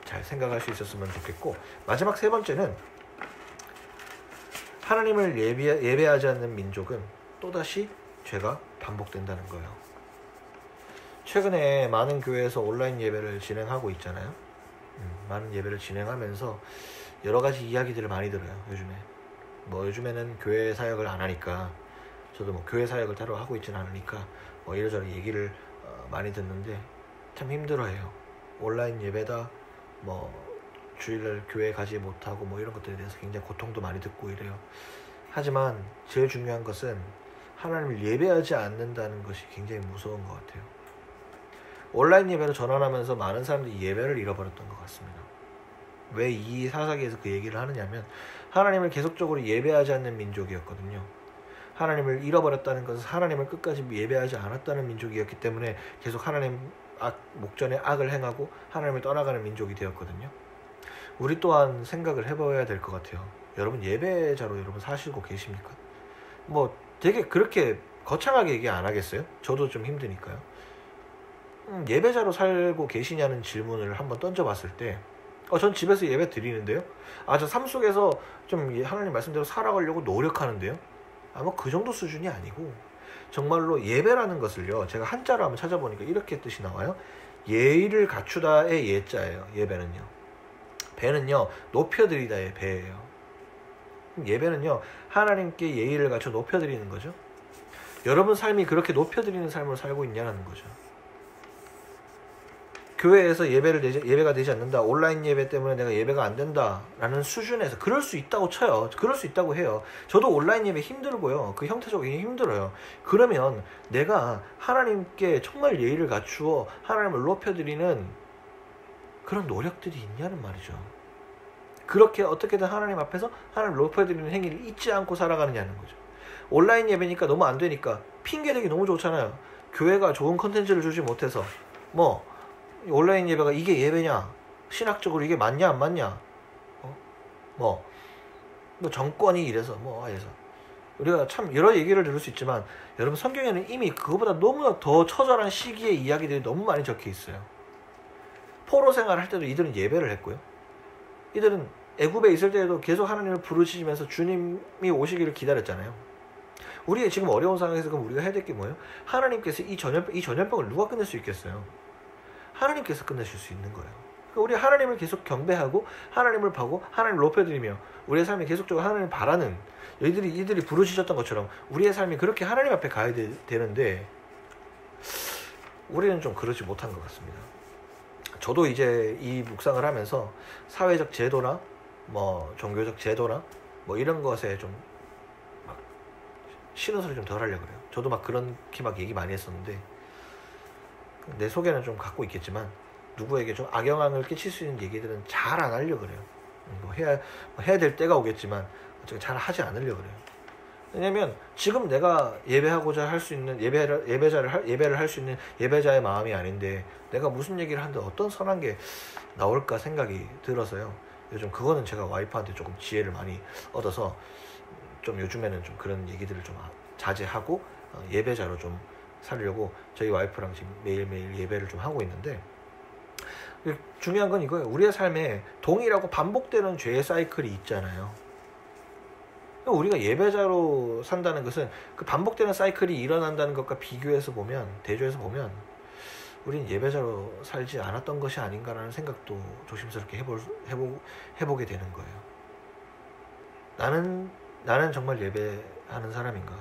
잘 생각할 수 있었으면 좋겠고, 마지막 세 번째는 하나님을 예배하지 않는 민족은 또다시 죄가 반복된다는 거예요. 최근에 많은 교회에서 온라인 예배를 진행하고 있잖아요. 많은 예배를 진행하면서 여러 가지 이야기들을 많이 들어요. 요즘에는 교회 사역을 안 하니까, 저도 뭐 교회 사역을 따로 하고 있지는 않으니까 뭐 이러저러 얘기를 많이 듣는데 참 힘들어해요. 온라인 예배다, 뭐 주일날 교회 가지 못하고 뭐 이런 것들에 대해서 굉장히 고통도 많이 듣고 이래요. 하지만 제일 중요한 것은 하나님을 예배하지 않는다는 것이 굉장히 무서운 것 같아요. 온라인 예배로 전환하면서 많은 사람들이 예배를 잃어버렸던 것 같습니다. 왜 이 사사기에서 그 얘기를 하느냐면, 하나님을 계속적으로 예배하지 않는 민족이었거든요. 하나님을 잃어버렸다는 것은 하나님을 끝까지 예배하지 않았다는 민족이었기 때문에 계속 하나님 목전에 악을 행하고 하나님을 떠나가는 민족이 되었거든요. 우리 또한 생각을 해봐야 될 것 같아요. 여러분 예배자로 여러분 사시고 계십니까? 뭐 되게 그렇게 거창하게 얘기 안 하겠어요? 저도 좀 힘드니까요. 예배자로 살고 계시냐는 질문을 한번 던져봤을 때, 전 집에서 예배 드리는데요. 저 삶 속에서 좀 하나님 말씀대로 살아가려고 노력하는데요. 뭐 그 정도 수준이 아니고, 정말로 예배라는 것을요, 제가 한자로 한번 찾아보니까 이렇게 뜻이 나와요. 예의를 갖추다의 예자예요. 예배는요. 배는요, 높여드리다의 배예요. 예배는요, 하나님께 예의를 갖춰 높여드리는 거죠. 여러분 삶이 그렇게 높여드리는 삶을 살고 있냐는 거죠. 교회에서 예배가 되지 않는다, 온라인 예배 때문에 내가 예배가 안 된다라는 수준에서, 그럴 수 있다고 쳐요. 그럴 수 있다고 해요. 저도 온라인 예배 힘들고요. 그 형태적으로 힘들어요. 그러면 내가 하나님께 정말 예의를 갖추어 하나님을 높여드리는 그런 노력들이 있냐는 말이죠. 그렇게 어떻게든 하나님 앞에서 하나님을 높여드리는 행위를 잊지 않고 살아가느냐는 거죠. 온라인 예배니까 너무 안 되니까 핑계대기 너무 좋잖아요. 교회가 좋은 컨텐츠를 주지 못해서 뭐 온라인 예배가 이게 예배냐, 신학적으로 이게 맞냐 안 맞냐, 뭐 정권이 이래서 해서 우리가 참 여러 얘기를 들을 수 있지만, 여러분 성경에는 이미 그거보다 너무나 더 처절한 시기의 이야기들이 너무 많이 적혀 있어요. 포로 생활을 할 때도 이들은 예배를 했고요. 이들은 애굽에 있을 때에도 계속 하나님을 부르시면서 주님이 오시기를 기다렸잖아요. 우리의 지금 어려운 상황에서 그럼 우리가 해야 될 게 뭐예요? 하나님께서 이 전염병을 누가 끝낼 수 있겠어요? 하나님께서 끝내실 수 있는 거예요. 그러니까 우리 하나님을 계속 경배하고 하나님을 보고 하나님을 높여드리며 우리의 삶이 계속적으로 하나님을 바라는, 이들이 부르짖었던 것처럼 우리의 삶이 그렇게 하나님 앞에 가야 되는데 우리는 좀 그러지 못한 것 같습니다. 저도 이제 이 묵상을 하면서 사회적 제도나 뭐 종교적 제도나 뭐 이런 것에 좀 막 싫은 소리 좀 덜 하려고 그래요. 저도 막 그렇게 막 얘기 많이 했었는데, 내 속에는 좀 갖고 있겠지만 누구에게 좀 악영향을 끼칠 수 있는 얘기들은 잘 안 하려고 그래요. 해야 될 때가 오겠지만 어차피 잘 하지 않으려고 그래요. 왜냐면 지금 내가 예배하고자 할 수 있는 예배를 할 수 있는 예배자의 마음이 아닌데, 내가 무슨 얘기를 하는데 어떤 선한 게 나올까 생각이 들어서요. 요즘 그거는 제가 와이프한테 조금 지혜를 많이 얻어서 좀 요즘에는 좀 그런 얘기들을 좀 자제하고 예배자로 좀 살려고 저희 와이프랑 지금 매일매일 예배를 좀 하고 있는데, 중요한 건 이거예요. 우리의 삶에 동일하고 반복되는 죄의 사이클이 있잖아요. 우리가 예배자로 산다는 것은 그 반복되는 사이클이 일어난다는 것과 비교해서 보면, 대조해서 보면 우리는 예배자로 살지 않았던 것이 아닌가라는 생각도 조심스럽게 해보게 되는 거예요. 나는 정말 예배하는 사람인가?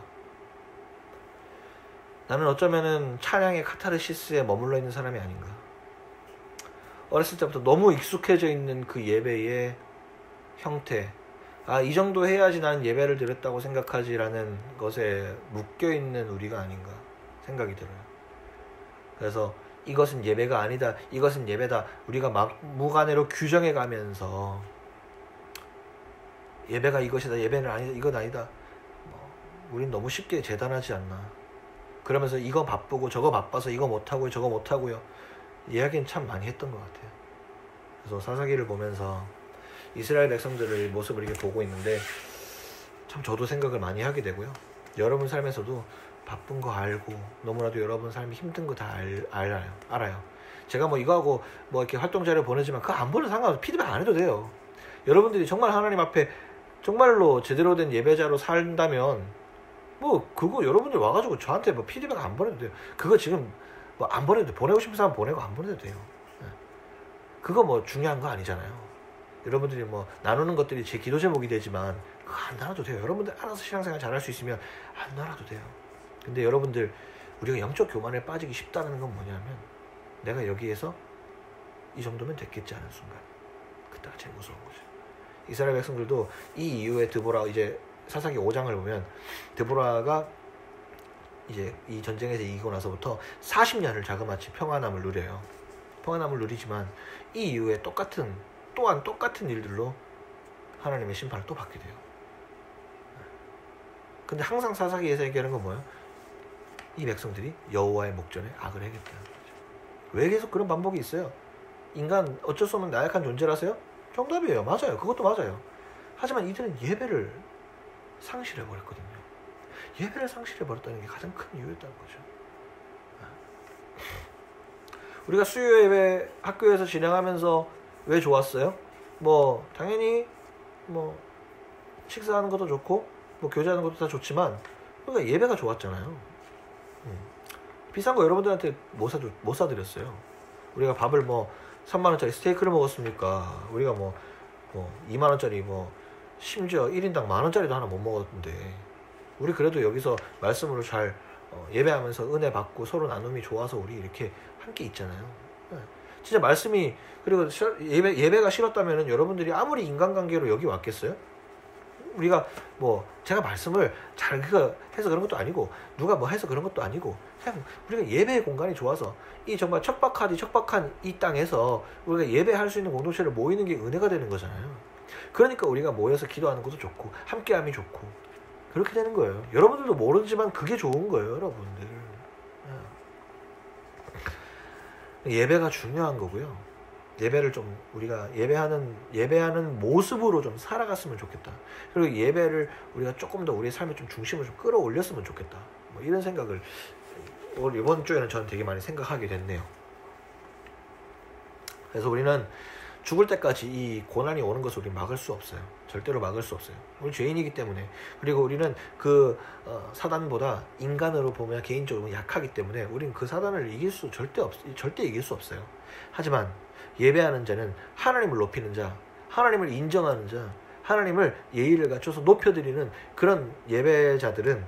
나는 어쩌면은 찬양의 카타르시스에 머물러 있는 사람이 아닌가? 어렸을 때부터 너무 익숙해져 있는 그 예배의 형태, 이 정도 해야지 나는 예배를 드렸다고 생각하지라는 것에 묶여있는 우리가 아닌가 생각이 들어요. 그래서 이것은 예배가 아니다, 이것은 예배다, 우리가 막무가내로 규정해 가면서 예배가 이것이다, 예배는 아니다, 이건 아니다, 우린 너무 쉽게 재단하지 않나. 그러면서 이거 바쁘고 저거 바빠서 이거 못하고요, 저거 못하고요, 이야기는 참 많이 했던 것 같아요. 그래서 사사기를 보면서 이스라엘 백성들의 모습을 이렇게 보고 있는데 참 저도 생각을 많이 하게 되고요. 여러분 삶에서도 바쁜 거 알고, 너무나도 여러분 삶이 힘든 거 다 알아요. 제가 뭐 이거하고 뭐 이렇게 활동 자료 보내지만 그거 안 보내도 상관없어요. 피드백 안 해도 돼요. 여러분들이 정말 하나님 앞에 정말로 제대로 된 예배자로 산다면 뭐 그거 여러분들 와가지고 저한테 뭐 피드백 안 보내도 돼요. 그거 지금 뭐 안 보내도 돼요. 보내고 싶은 사람 보내고 안 보내도 돼요. 그거 뭐 중요한 거 아니잖아요. 여러분들이 뭐 나누는 것들이 제 기도 제목이 되지만 그거 안 나눠도 돼요. 여러분들 알아서 신앙생활 잘할 수 있으면 안 나눠도 돼요. 근데 여러분들 우리가 영적 교만에 빠지기 쉽다는 건 뭐냐면 내가 여기에서 이 정도면 됐겠지 하는 순간 그때가 제일 무서운 거죠. 이스라엘 백성들도 이 이후에 드보라 이제 사사기 5장을 보면 드보라가 이제 이 전쟁에서 이기고 나서부터 40년을 자그마치 평안함을 누려요. 평안함을 누리지만 이 이후에 또한 똑같은 일들로 하나님의 심판을 또 받게 돼요. 근데 항상 사사기에서 얘기하는 건 뭐예요? 이 백성들이 여호와의 목전에 악을 행했다는 거죠. 왜 계속 그런 반복이 있어요? 인간 어쩔 수 없는 나약한 존재라서요? 정답이에요. 맞아요. 그것도 맞아요. 하지만 이들은 예배를 상실해버렸거든요. 예배를 상실해버렸다는 게 가장 큰 이유였다는 거죠. 우리가 수요 예배 학교에서 진행하면서 왜 좋았어요? 뭐 당연히 뭐 식사하는 것도 좋고 뭐 교제하는 것도 다 좋지만 그러니까 예배가 좋았잖아요. 비싼 거 여러분들한테 못 사드렸어요. 우리가 밥을 뭐 3만원짜리 스테이크를 먹었습니까? 우리가 뭐 2만원짜리 뭐 심지어 1인당 만원짜리도 하나 못 먹었는데 우리 그래도 여기서 말씀으로 잘 예배하면서 은혜 받고 서로 나눔이 좋아서 우리 이렇게 함께 있잖아요. 진짜 말씀이 그리고 예배가 싫었다면 여러분들이 아무리 인간관계로 여기 왔겠어요? 우리가 뭐 제가 말씀을 잘 해서 그런 것도 아니고 누가 뭐 해서 그런 것도 아니고 그냥 우리가 예배의 공간이 좋아서 이 정말 척박한 이 땅에서 우리가 예배할 수 있는 공동체를 모이는 게 은혜가 되는 거잖아요. 그러니까 우리가 모여서 기도하는 것도 좋고 함께함이 좋고 그렇게 되는 거예요. 여러분들도 모르지만 그게 좋은 거예요. 여러분들 예배가 중요한 거고요. 예배를 좀 우리가 예배하는 모습으로 좀 살아갔으면 좋겠다. 그리고 예배를 우리가 조금 더 우리의 삶의 좀 중심을 좀 끌어올렸으면 좋겠다. 뭐 이런 생각을 이번 주에는 저는 되게 많이 생각하게 됐네요. 그래서 우리는 죽을 때까지 이 고난이 오는 것을 우리 막을 수 없어요. 절대로 막을 수 없어요. 우리 죄인이기 때문에. 그리고 우리는 그 사단보다 인간으로 보면 개인적으로 약하기 때문에 우리는 그 사단을 절대 이길 수 없어요. 하지만 예배하는 자는 하나님을 높이는 자, 하나님을 인정하는 자, 하나님을 예의를 갖춰서 높여드리는 그런 예배자들은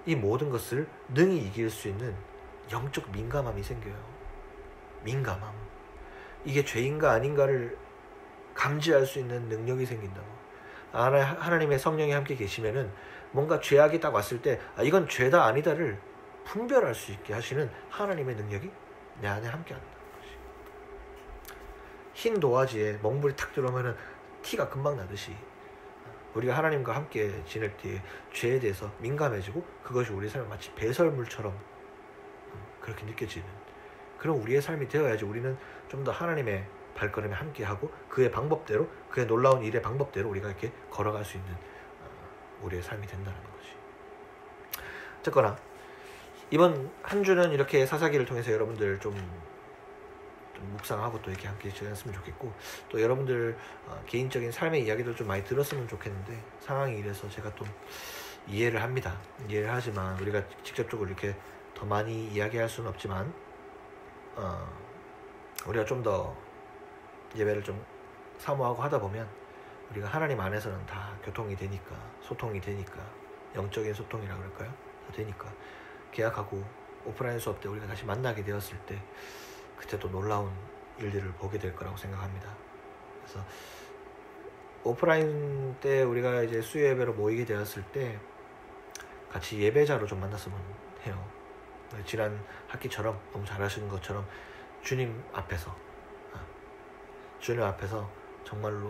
이 모든 것을 능히 이길 수 있는 영적 민감함이 생겨요. 민감함. 이게 죄인가 아닌가를 감지할 수 있는 능력이 생긴다고. 하나님의 성령이 함께 계시면은 뭔가 죄악이 딱 왔을 때 이건 죄다 아니다를 분별할 수 있게 하시는 하나님의 능력이 내 안에 함께 한다는 것이. 흰 도화지에 먹물이 탁 들어오면은 티가 금방 나듯이 우리가 하나님과 함께 지낼 때에 죄에 대해서 민감해지고 그것이 우리의 삶에 마치 배설물처럼 그렇게 느껴지는 그런 우리의 삶이 되어야지 우리는 좀 더 하나님의 발걸음에 함께하고 그의 방법대로 그의 놀라운 일의 방법대로 우리가 이렇게 걸어갈 수 있는 우리의 삶이 된다는 것이. 어쨌거나 이번 한 주는 이렇게 사사기를 통해서 여러분들 좀 묵상하고 또 이렇게 함께 지냈으면 좋겠고 또 여러분들 개인적인 삶의 이야기도 좀 많이 들었으면 좋겠는데 상황이 이래서 제가 좀 이해를 합니다. 이해를 하지만 우리가 직접적으로 이렇게 더 많이 이야기할 수는 없지만 우리가 좀 더 예배를 좀 사모하고 하다 보면 우리가 하나님 안에서는 다 교통이 되니까 소통이 되니까 영적인 소통이라 그럴까요? 되니까 계약하고 오프라인 수업 때 우리가 다시 만나게 되었을 때 그때 또 놀라운 일들을 보게 될 거라고 생각합니다. 그래서 오프라인 때 우리가 이제 수요 예배로 모이게 되었을 때 같이 예배자로 좀 만났으면 해요. 지난 학기처럼 너무 잘하시는 것처럼 주님 앞에서 정말로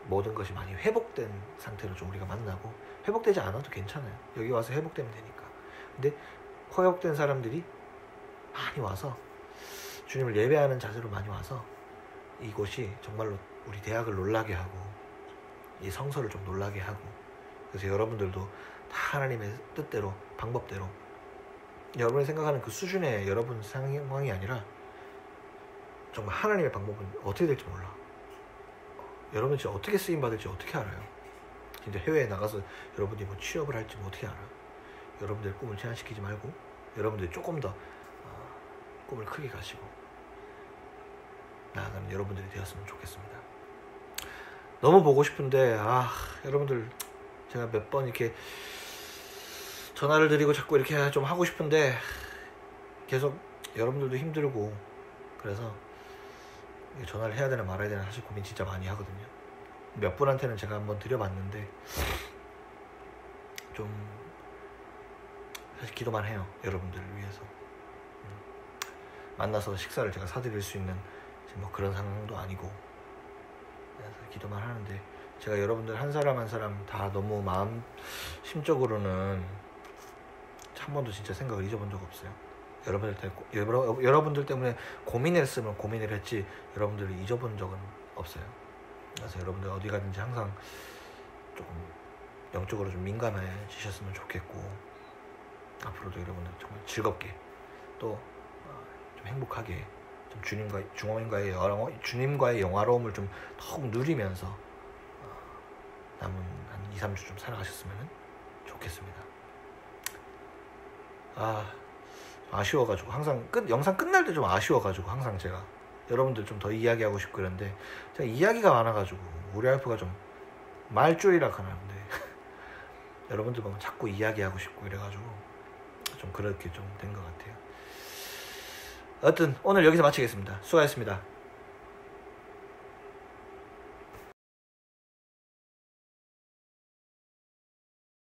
모든 것이 많이 회복된 상태로 좀 우리가 만나고 회복되지 않아도 괜찮아요. 여기 와서 회복되면 되니까. 근데 회복된 사람들이 많이 와서 주님을 예배하는 자세로 많이 와서 이곳이 정말로 우리 대학을 놀라게 하고 이 성서를 좀 놀라게 하고 그래서 여러분들도 다 하나님의 뜻대로 방법대로 여러분이 생각하는 그 수준의 여러분 상황이 아니라 정말 하나님의 방법은 어떻게 될지 몰라. 여러분 진짜 어떻게 쓰임 받을지 어떻게 알아요? 진짜 해외에 나가서 여러분들이 뭐 취업을 할지 뭐 어떻게 알아? 여러분들의 꿈을 제한시키지 말고 여러분들이 조금 더 꿈을 크게 가시고 나아가는 여러분들이 되었으면 좋겠습니다. 너무 보고 싶은데 여러분들 제가 몇 번 이렇게 전화를 드리고 자꾸 이렇게 좀 하고 싶은데 계속 여러분들도 힘들고 그래서 전화를 해야 되나 말아야 되나 사실 고민 진짜 많이 하거든요. 몇 분한테는 제가 한번 드려봤는데 좀 사실 기도만 해요. 여러분들을 위해서 만나서 식사를 제가 사드릴 수 있는 뭐 그런 상황도 아니고 그래서 기도만 하는데 제가 여러분들 한 사람 한 사람 다 너무 마음 심적으로는 한 번도 진짜 생각을 잊어본 적 없어요. 여러분들 때문에 고민했으면 고민을 했지 여러분들을 잊어본 적은 없어요. 그래서 여러분들 어디 가든지 항상 조금 영적으로 좀 민감해지셨으면 좋겠고 앞으로도 여러분들 정말 즐겁게 또 좀 행복하게 좀 주님과의 영화로움을 좀 더욱 누리면서 남은 한 2-3주 좀 살아가셨으면 좋겠습니다. 아쉬워가지고 항상 영상 끝날 때 좀 아쉬워가지고 항상 제가 여러분들 좀 더 이야기하고 싶고 그런데 제가 이야기가 많아가지고 우리 와이프가 좀 말줄이라 하는데 여러분들 보면 자꾸 이야기하고 싶고 이래가지고 좀 그렇게 좀 된 것 같아요. 어쨌든 오늘 여기서 마치겠습니다. 수고하셨습니다.